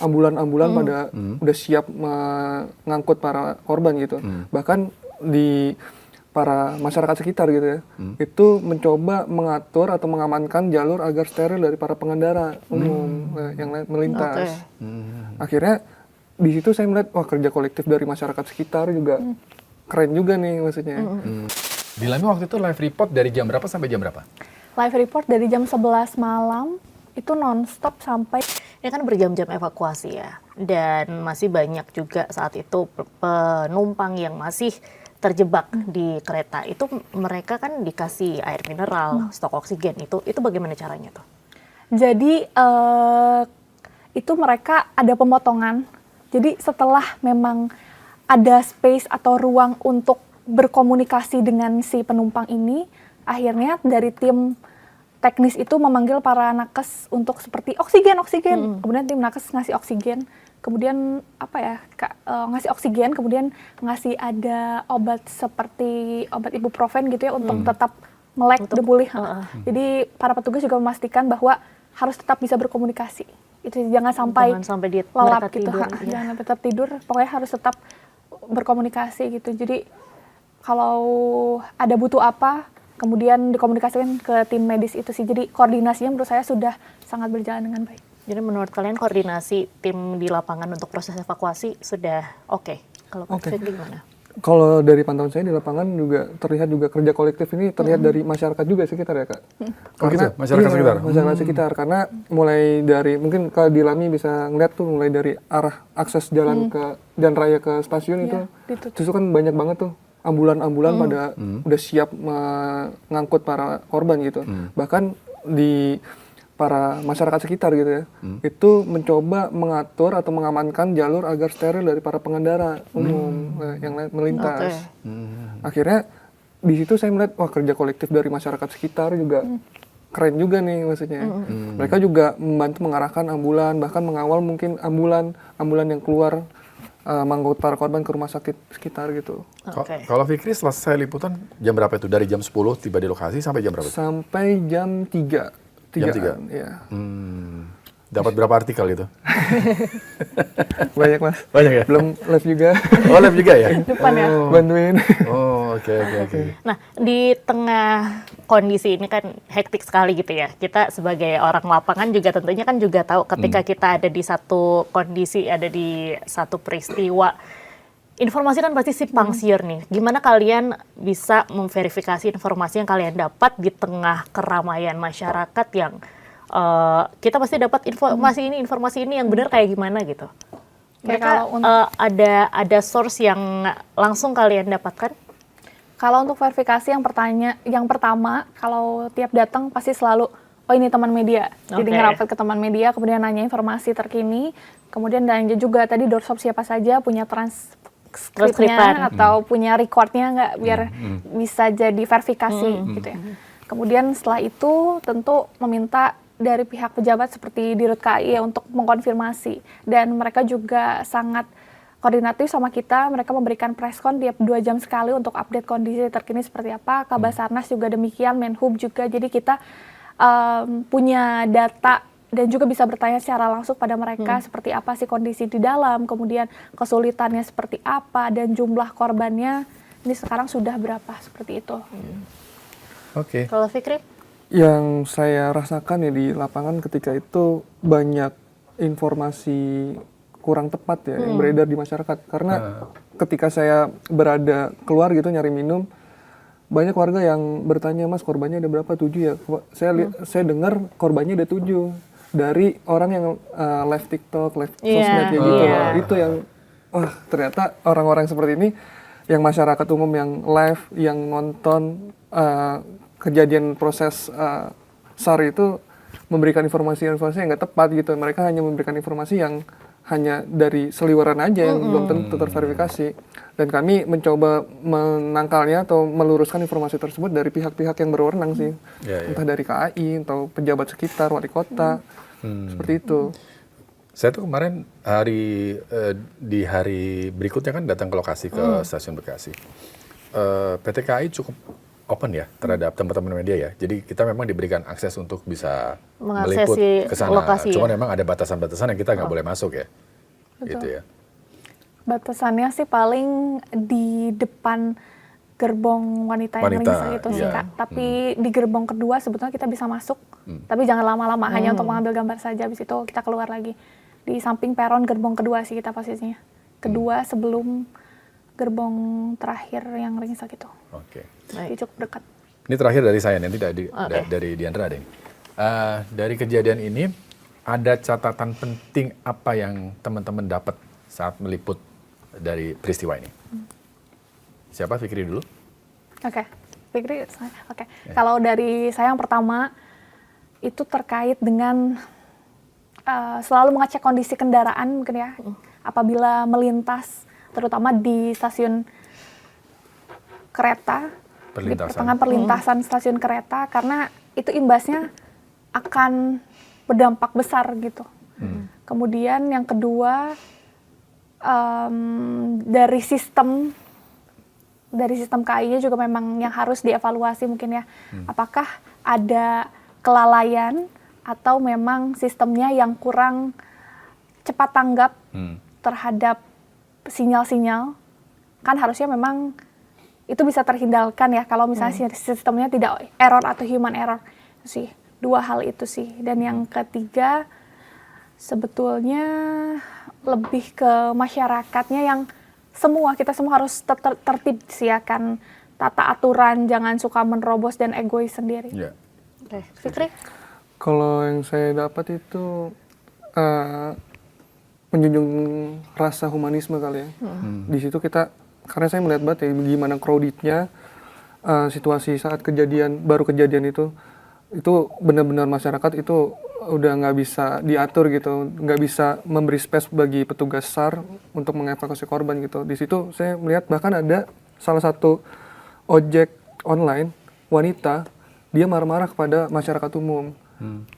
ambulan-ambulan pada udah siap mengangkut para korban gitu. Bahkan di para masyarakat sekitar gitu ya, itu mencoba mengatur atau mengamankan jalur agar steril dari para pengendara umum yang melintas. Akhirnya di situ saya melihat, wah kerja kolektif dari masyarakat sekitar juga keren juga nih maksudnya. Di Lami waktu itu live report dari jam berapa sampai jam berapa? Live report dari jam 11 malam, itu non-stop sampai... Ini kan berjam-jam evakuasi ya, dan masih banyak juga saat itu penumpang yang masih terjebak di kereta. Itu mereka kan dikasih air mineral, stok oksigen, itu bagaimana caranya tuh? Jadi itu mereka ada pemotongan. Jadi setelah memang ada space atau ruang untuk berkomunikasi dengan si penumpang ini, akhirnya dari tim teknis itu memanggil para nakes untuk seperti oksigen. Kemudian tim nakes ngasih oksigen. Kemudian ngasih oksigen, kemudian ngasih ada obat seperti obat ibuprofen gitu ya untuk tetap melek udah pulih. Jadi para petugas juga memastikan bahwa harus tetap bisa berkomunikasi. Itu jangan sampai lelap gitu. Jangan tetap tidur, pokoknya harus tetap berkomunikasi gitu. Jadi kalau ada butuh apa, kemudian dikomunikasikan ke tim medis itu sih. Jadi koordinasinya menurut saya sudah sangat berjalan dengan baik. Jadi menurut kalian koordinasi tim di lapangan untuk proses evakuasi sudah oke? Kalau Fikri gimana? Kalau dari pantauan saya di lapangan juga terlihat juga kerja kolektif ini terlihat dari masyarakat juga sekitar ya Kak. Karena masyarakat sekitar. Masyarakat sekitar karena mulai dari mungkin kalau di Lami bisa ngeliat tuh mulai dari arah akses jalan ke jalan raya ke stasiun itu justru kan banyak banget tuh ambulan-ambulan pada udah siap mengangkut para korban gitu. Bahkan di para masyarakat sekitar gitu ya, itu mencoba mengatur atau mengamankan jalur agar steril dari para pengendara umum yang melintas. Akhirnya di situ saya melihat, wah kerja kolektif dari masyarakat sekitar juga keren juga nih maksudnya. Mereka juga membantu mengarahkan ambulan, bahkan mengawal mungkin ambulan yang keluar mengangkut para korban ke rumah sakit sekitar gitu. Kalau Fikri selesai liputan jam berapa itu? Dari jam 10 tiba di lokasi sampai jam berapa? Sampai jam 3. Jam 3? Ya. Dapat berapa artikel gitu? Banyak Mas. Banyak ya? Belum live juga. Oh live juga ya? Depan ya? Bantuin. Oh oke. Nah di tengah kondisi ini kan hektik sekali gitu ya. Kita sebagai orang lapangan juga tentunya kan juga tahu ketika kita ada di satu kondisi, ada di satu peristiwa, informasi kan pasti simpang siur nih. Gimana kalian bisa memverifikasi informasi yang kalian dapat di tengah keramaian masyarakat yang kita pasti dapat informasi ini yang benar kayak gimana gitu. Mereka ada source yang langsung kalian dapatkan? Kalau untuk verifikasi yang pertama kalau tiap datang pasti selalu ini teman media. Jadi ngerapat ke teman media, kemudian nanya informasi terkini, kemudian nanya juga tadi doorstop siapa saja, punya transkripnya atau punya recordnya nggak, biar bisa jadi verifikasi gitu ya. Kemudian setelah itu tentu meminta dari pihak pejabat seperti Dirut KAI ya untuk mengkonfirmasi, dan mereka juga sangat koordinatif sama kita. Mereka memberikan preskon tiap 2 jam sekali untuk update kondisi terkini seperti apa. Kabasarnas juga demikian, Menhub juga. Jadi kita punya data dan juga bisa bertanya secara langsung pada mereka seperti apa sih kondisi di dalam, kemudian kesulitannya seperti apa, dan jumlah korbannya ini sekarang sudah berapa, seperti itu. Oke. Kalau Fikri? Yang saya rasakan ya di lapangan ketika itu banyak informasi kurang tepat ya yang beredar di masyarakat. Karena ketika saya berada keluar gitu nyari minum, banyak warga yang bertanya, Mas korbannya ada berapa? 7 ya? Saya dengar korbannya ada 7. Dari orang yang live TikTok, live sosmed gitu loh. Itu yang, wah ternyata orang-orang seperti ini, yang masyarakat umum yang live, yang nonton kejadian proses SAR itu memberikan informasi-informasi yang nggak tepat gitu. Mereka hanya memberikan informasi yang hanya dari seliweran aja yang belum tentu terverifikasi. Dan kami mencoba menangkalnya atau meluruskan informasi tersebut dari pihak-pihak yang berwenang sih. Entah dari KAI atau pejabat sekitar, wali kota, seperti itu. Saya tuh kemarin di hari berikutnya kan datang ke lokasi ke stasiun Bekasi. PT KAI cukup open ya terhadap teman-teman media ya. Jadi kita memang diberikan akses untuk bisa Mengaksesi meliput ke sana. lokasi Cuman ya? memang ada batasan-batasan yang kita nggak boleh masuk ya. Betul. Gitu ya. Batasannya sih paling di depan gerbong wanita yang Wanita, ringsek itu sih iya. Kak. Tapi di gerbong kedua sebetulnya kita bisa masuk, tapi jangan lama-lama, hanya untuk mengambil gambar saja. Habis itu kita keluar lagi. Di samping peron gerbong kedua sih kita posisinya. Kedua sebelum gerbong terakhir yang ringsek itu. Oke. Jadi cukup dekat. Ini terakhir dari saya, nanti Oke. dari Diandra ada ini. Dari kejadian ini, ada catatan penting apa yang teman-teman dapat saat meliput dari peristiwa ini? Siapa? Fikri dulu. Oke, Fikri. Oke. Kalau dari saya yang pertama itu terkait dengan selalu mengecek kondisi kendaraan mungkin ya, apabila melintas, terutama di stasiun kereta, di pertengahan perlintasan stasiun kereta, karena itu imbasnya akan berdampak besar gitu. Kemudian yang kedua, dari sistem KAI-nya juga memang yang harus dievaluasi mungkin ya. Apakah ada kelalaian atau memang sistemnya yang kurang cepat tanggap terhadap sinyal-sinyal. Kan harusnya memang itu bisa terhindarkan ya kalau misalnya sistemnya tidak error atau human error. Itu sih, dua hal itu sih. Dan yang ketiga sebetulnya lebih ke masyarakatnya yang kita semua harus tertib sih, akan tata aturan, jangan suka menerobos dan egois sendiri. Ya. Oke, Fikri? Kalau yang saya dapat itu menjunjung rasa humanisme kali ya. Di situ kita, karena saya melihat banget ya gimana crowded-nya situasi saat baru kejadian itu benar-benar masyarakat itu udah nggak bisa diatur gitu, nggak bisa memberi space bagi petugas SAR untuk mengevakuasi korban gitu. Di situ saya melihat bahkan ada salah satu ojek online wanita, dia marah-marah kepada masyarakat umum.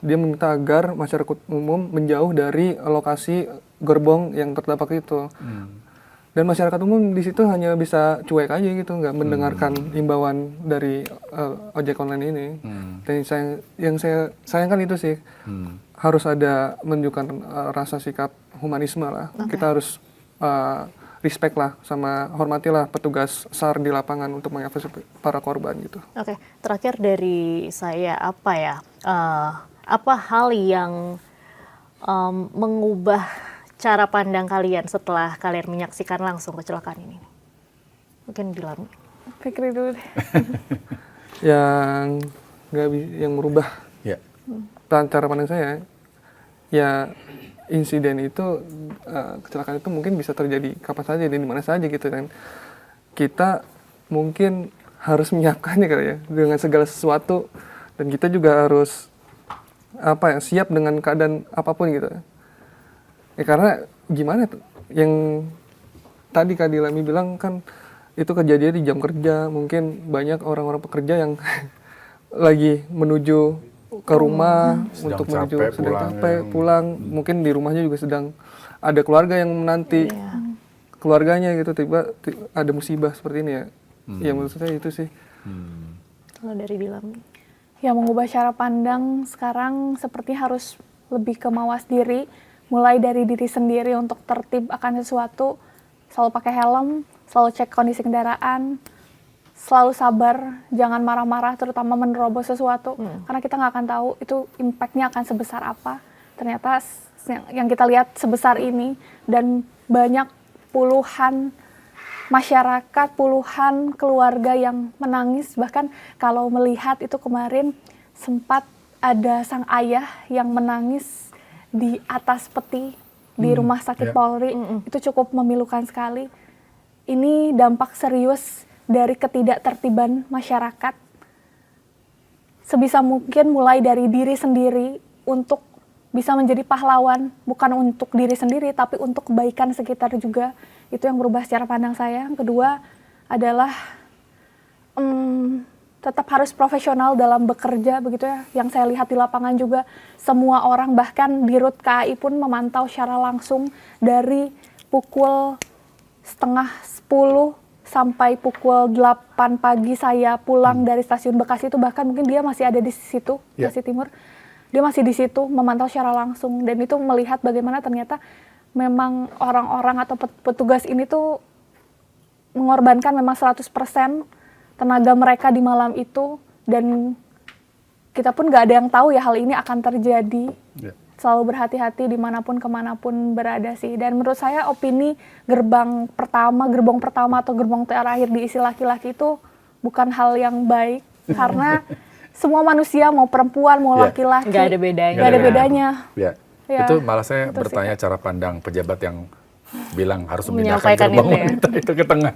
Dia meminta agar masyarakat umum menjauh dari lokasi gerbong yang terdampak itu. Dan masyarakat umum di situ hanya bisa cuek aja gitu, nggak mendengarkan imbauan dari ojek online ini. Dan yang saya sayangkan itu sih, harus ada menunjukkan rasa sikap humanisme lah. Kita harus respect lah, sama hormatilah petugas SAR di lapangan untuk mengevakuasi para korban gitu. Oke, terakhir dari saya apa hal yang mengubah cara pandang kalian setelah kalian menyaksikan langsung kecelakaan ini? Mungkin Dilan. Fikri dulu deh. yang merubah Ya. cara pandang saya, ya insiden itu, kecelakaan itu mungkin bisa terjadi kapan saja dan di mana saja gitu, dan kita mungkin harus menyiapkannya kali ya dengan segala sesuatu, dan kita juga harus siap dengan keadaan apapun gitu. Ya karena gimana yang tadi Kak Dilami bilang kan itu kejadian di jam kerja, mungkin banyak orang-orang pekerja yang lagi menuju ke rumah untuk sedang capek pulang, mungkin di rumahnya juga sedang ada keluarga yang menanti keluarganya gitu, tiba ada musibah seperti ini ya. Ya menurut saya itu sih. Kalau dari Dilami? Ya, mengubah cara pandang sekarang seperti harus lebih ke mawas diri, mulai dari diri sendiri untuk tertib akan sesuatu, selalu pakai helm, selalu cek kondisi kendaraan, selalu sabar, jangan marah-marah, terutama menerobos sesuatu, karena kita nggak akan tahu itu impact-nya akan sebesar apa. Ternyata yang kita lihat sebesar ini, dan banyak puluhan masyarakat, puluhan keluarga yang menangis. Bahkan kalau melihat itu kemarin sempat ada sang ayah yang menangis di atas peti di rumah sakit Polri. Itu cukup memilukan sekali. Ini dampak serius dari ketidaktertiban masyarakat. Sebisa mungkin mulai dari diri sendiri untuk bisa menjadi pahlawan, bukan untuk diri sendiri tapi untuk kebaikan sekitar juga. Itu yang berubah secara pandang saya. Yang kedua adalah tetap harus profesional dalam bekerja begitu ya. Yang saya lihat di lapangan juga semua orang, bahkan di Rut KAI pun memantau secara langsung dari pukul 9:30 sampai pukul 8 pagi saya pulang dari stasiun Bekasi itu, bahkan mungkin dia masih ada di situ, Ya. Bekasi Timur. Dia masih di situ memantau secara langsung, dan itu melihat bagaimana ternyata memang orang-orang atau petugas ini tuh mengorbankan memang 100% tenaga mereka di malam itu, dan kita pun nggak ada yang tahu ya hal ini akan terjadi. Ya. Selalu berhati-hati dimanapun kemanapun berada sih. Dan menurut saya opini gerbong pertama atau gerbong terakhir diisi laki-laki itu bukan hal yang baik, karena semua manusia, mau perempuan mau Ya. laki-laki, Nggak ada bedanya. nggak ada bedanya. Ya. Ya, Itu malah saya itu sih. bertanya cara pandang pejabat yang bilang harus memindahkan Menyampaikan gerbong itu ya. wanita itu ke tengah.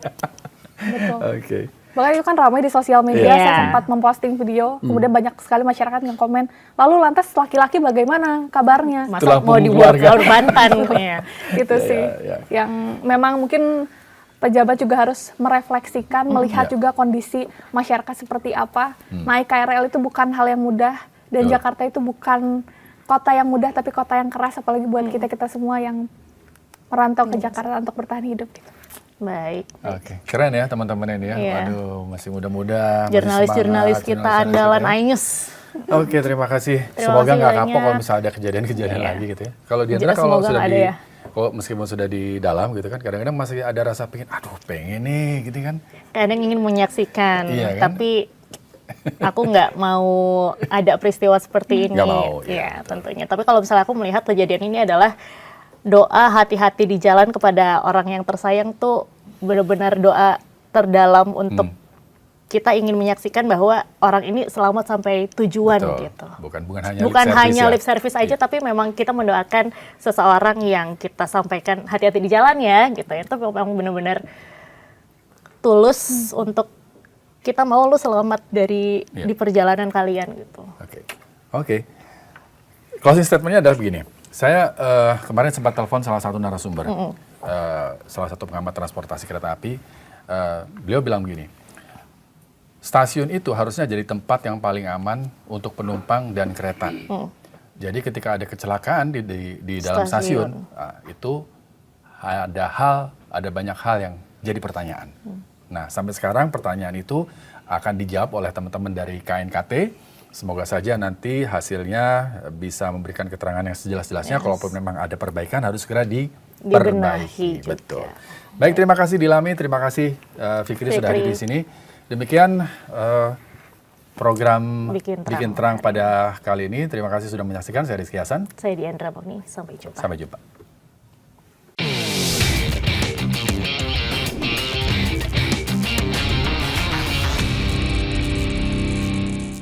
Betul. Oke. Bahkan itu kan ramai di sosial media, Iya. saya sempat memposting video, kemudian banyak sekali masyarakat yang komen, lalu lantas laki-laki bagaimana kabarnya? Masa Tulang mau punggung dibuat keluarga. korbankan ya. Gitu Ya, sih, ya. yang memang mungkin pejabat juga harus merefleksikan, melihat Ya. juga kondisi masyarakat seperti apa. Naik KRL itu bukan hal yang mudah, dan Betul. Jakarta itu bukan kota yang mudah, tapi kota yang keras, apalagi buat kita-kita semua yang merantau ke Jakarta untuk bertahan hidup. Gitu. Baik. Oke, keren ya teman-teman ini ya. Iya. Waduh, masih muda-muda, masih Jurnalis-jurnalis semangat, kita jurnalis andalan kita ya. Ainus. Oke, terima kasih. Terima Semoga kasih nggak kapok banyak. kalau misalnya ada kejadian-kejadian Iya. lagi gitu ya. Kalau Diandra kalau Semoga sudah nggak di, ada ya. kalau meskipun sudah di dalam gitu kan, kadang-kadang masih ada rasa pengen nih gitu kan. Kadang ingin menyaksikan, Iya kan? tapi aku nggak mau ada peristiwa seperti ini. Nggak mau, ya tentunya. Tapi kalau misalnya aku melihat kejadian ini adalah doa hati-hati di jalan kepada orang yang tersayang tuh benar-benar doa terdalam untuk kita ingin menyaksikan bahwa orang ini selamat sampai tujuan Betul. gitu. Bukan hanya Bukan lip service hanya ya. lip service aja, Iya. tapi memang kita mendoakan seseorang yang kita sampaikan hati-hati di jalan ya, gitu. Itu memang benar-benar tulus untuk kita mau lu selamat dari Iya. di perjalanan kalian gitu. Oke. Closing statementnya adalah begini. Saya kemarin sempat telepon salah satu narasumber, salah satu pengamat transportasi kereta api. Beliau bilang begini, stasiun itu harusnya jadi tempat yang paling aman untuk penumpang dan kereta. Jadi ketika ada kecelakaan di dalam stasiun, itu ada banyak hal yang jadi pertanyaan. Nah, sampai sekarang pertanyaan itu akan dijawab oleh teman-teman dari KNKT. Semoga saja nanti hasilnya bisa memberikan keterangan yang sejelas-jelasnya. Kalaupun memang ada perbaikan harus segera Dibenahi diperbaiki. juga. Betul. Baik, terima kasih Dilami, terima kasih Fikri sudah hadir di sini. Demikian program Bikin Terang. Terang pada kali ini. Terima kasih sudah menyaksikan. Saya Rizky Hasan. Saya Diandra Magni, sampai jumpa. Sampai jumpa.